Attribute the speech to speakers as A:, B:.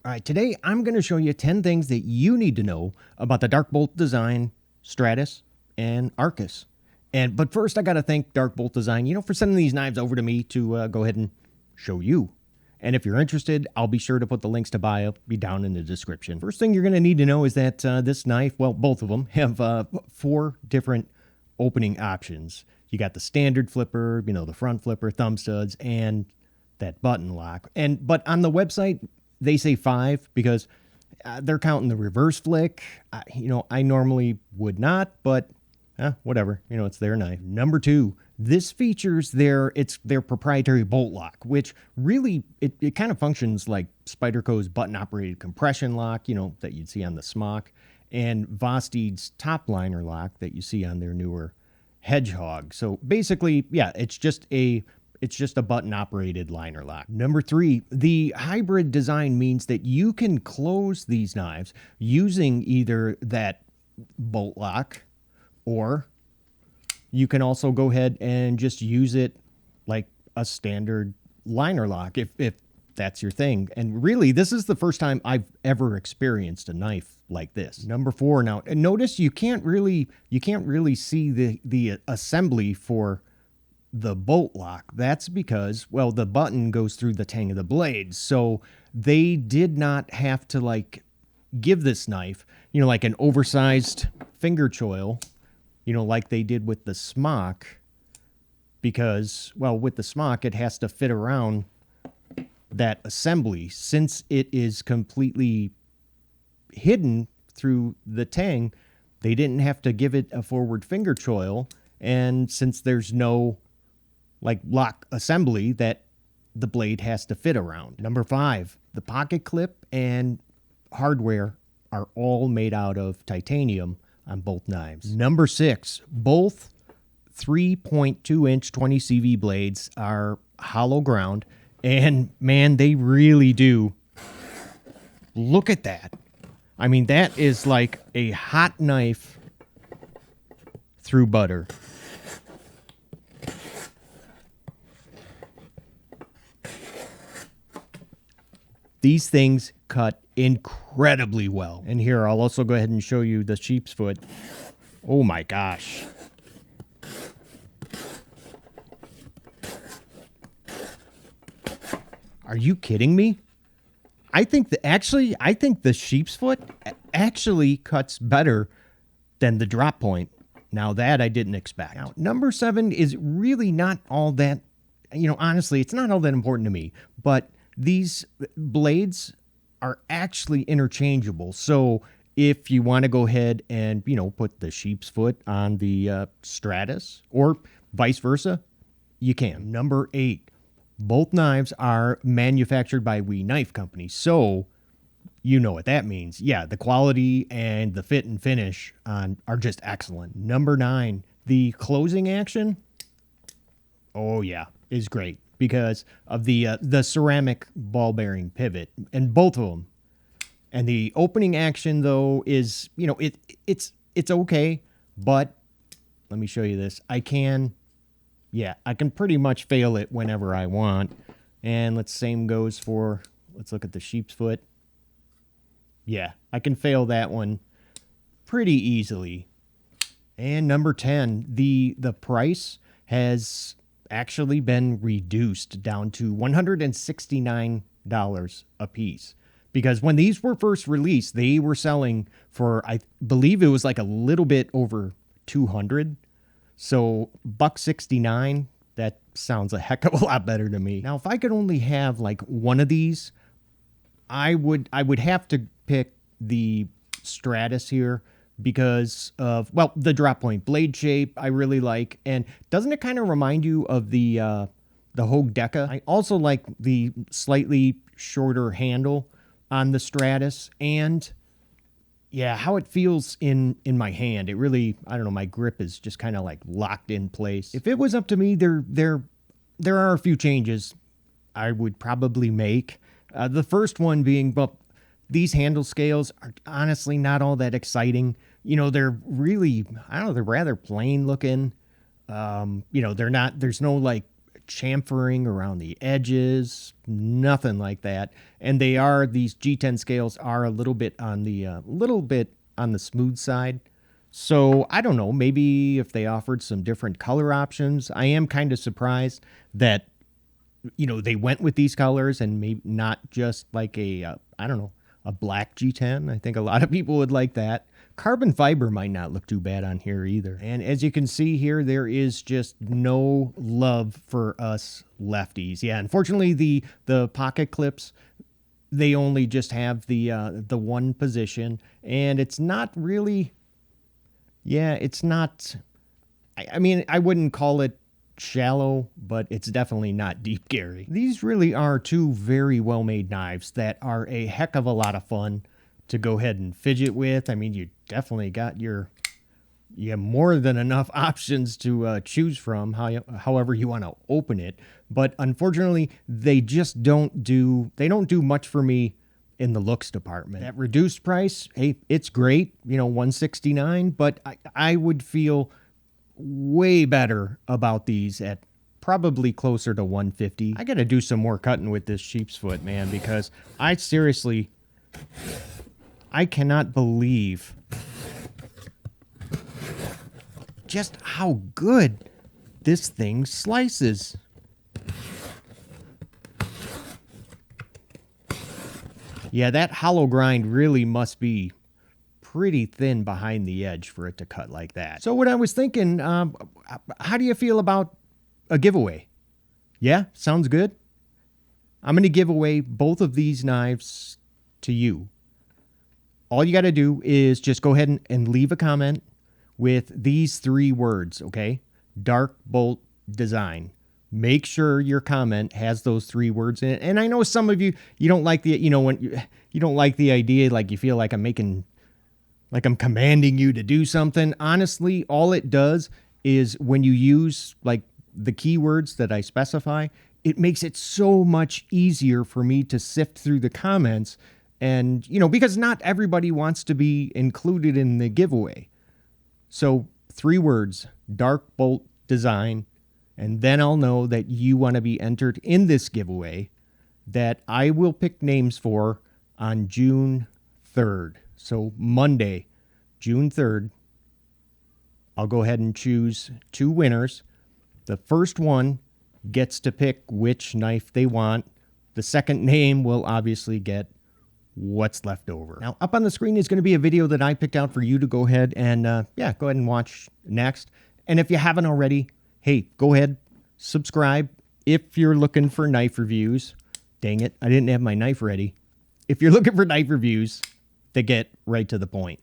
A: All right, today I'm going to show you 10 things that you need to know about the Dark Bolt Design, Stratus, and Arcus. But first, I got to thank Dark Bolt Design, for sending these knives over to me to go ahead and show you. And if you're interested, I'll be sure to put the links to buy up be down in the description. First thing you're going to need to know is that this knife, well, both of them, have 4 different opening options. You got the standard flipper, the front flipper, thumb studs, and that button lock. But on the website, they say 5 because they're counting the reverse flick. I normally would not, but whatever. It's their knife. Number 2, this features their proprietary bolt lock, which really it kind of functions like Spyderco's button-operated compression lock, that you'd see on the Smock, and Vosteed's top liner lock that you see on their newer Hedgehog. So basically, yeah, it's just a button-operated liner lock. Number 3, the hybrid design means that you can close these knives using either that bolt lock, or you can also go ahead and just use it like a standard liner lock if that's your thing. And really, this is the first time I've ever experienced a knife like this. Number 4, now notice you can't really see the assembly for the bolt lock. That's because, well, the button goes through the tang of the blade. So they did not have to give this knife, like an oversized finger choil, like they did with the Smock, because, well, with the Smock, it has to fit around that assembly. Since it is completely hidden through the tang, they didn't have to give it a forward finger choil. And since there's no lock assembly that the blade has to fit around. Number 5, the pocket clip and hardware are all made out of titanium on both knives. Number 6, both 3.2-inch 20 CV blades are hollow ground, and man, they really do. Look at that. I mean, that is like a hot knife through butter. These things cut incredibly well. And here, I'll also go ahead and show you the sheep's foot. Oh my gosh. Are you kidding me? I think the sheep's foot actually cuts better than the drop point. Now that I didn't expect. Now, number 7 is really not all that, honestly, it's not all that important to me, but these blades are actually interchangeable. So if you want to go ahead and, put the sheep's foot on the Stratus or vice versa, you can. Number 8, both knives are manufactured by We Knife Company. So you know what that means. Yeah, the quality and the fit and finish are just excellent. Number 9, the closing action, oh yeah, is great because of the ceramic ball bearing pivot, and both of them. And the opening action though is, it's okay, but let me show you this. I can pretty much fail it whenever I want. And same goes for, let's look at the sheep's foot. Yeah, I can fail that one pretty easily. And number 10, the price has actually been reduced down to $169 a piece. Because when these were first released, they were selling for, I believe it was a little bit over $200. So $169, that sounds a heck of a lot better to me. Now, if I could only have one of these, I would have to pick the Stratus here because of, well, the drop point blade shape I really like. And doesn't it kind of remind you of the Hogue Deca? I also like the slightly shorter handle on the Stratus, and yeah, how it feels in my hand. It really, I don't know, my grip is just kind of locked in place. If it was up to me, there are a few changes I would probably make. The first one being, well, these handle scales are honestly not all that exciting. They're really, I don't know, they're rather plain looking. They're not, there's no chamfering around the edges, nothing like that. And these G10 scales are a little bit on the smooth side. So I don't know, maybe if they offered some different color options. I am kind of surprised that, they went with these colors and maybe not just like a black G10. I think a lot of people would like that. Carbon fiber might not look too bad on here either. And as you can see here, there is just no love for us lefties. Yeah, unfortunately, the pocket clips, they only just have the one position, and it's not really, it's not, I mean, I wouldn't call it shallow, but it's definitely not deep, Gary. These really are two very well-made knives that are a heck of a lot of fun to go ahead and fidget with. I mean, you definitely got you have more than enough options to choose from, however you want to open it. But unfortunately, they don't do much for me in the looks department. That reduced price, hey, it's great, $169, but I would feel way better about these at probably closer to $150. I got to do some more cutting with this sheep's foot, man, because I cannot believe just how good this thing slices. Yeah, that hollow grind really must be pretty thin behind the edge for it to cut like that. So what I was thinking, how do you feel about a giveaway? Yeah, sounds good. I'm going to give away both of these knives to you. All you got to do is just go ahead and leave a comment with these 3 words, okay? Dark Bolt Design. Make sure your comment has those 3 words in it. And I know some of you don't like the, when you don't like the idea, like you feel like I'm commanding you to do something. Honestly, all it does is when you use like the keywords that I specify, it makes it so much easier for me to sift through the comments. And, because not everybody wants to be included in the giveaway. So 3 words, Dark Bolt Design, and then I'll know that you want to be entered in this giveaway that I will pick names for on June 3rd. So Monday, June 3rd, I'll go ahead and choose 2 winners. The first one gets to pick which knife they want. The second name will obviously get what's left over. Now, up on the screen is going to be a video that I picked out for you to go ahead and, go ahead and watch next. And if you haven't already, hey, go ahead, subscribe. If you're looking for knife reviews, dang it, I didn't have my knife ready. If you're looking for knife reviews that get right to the point.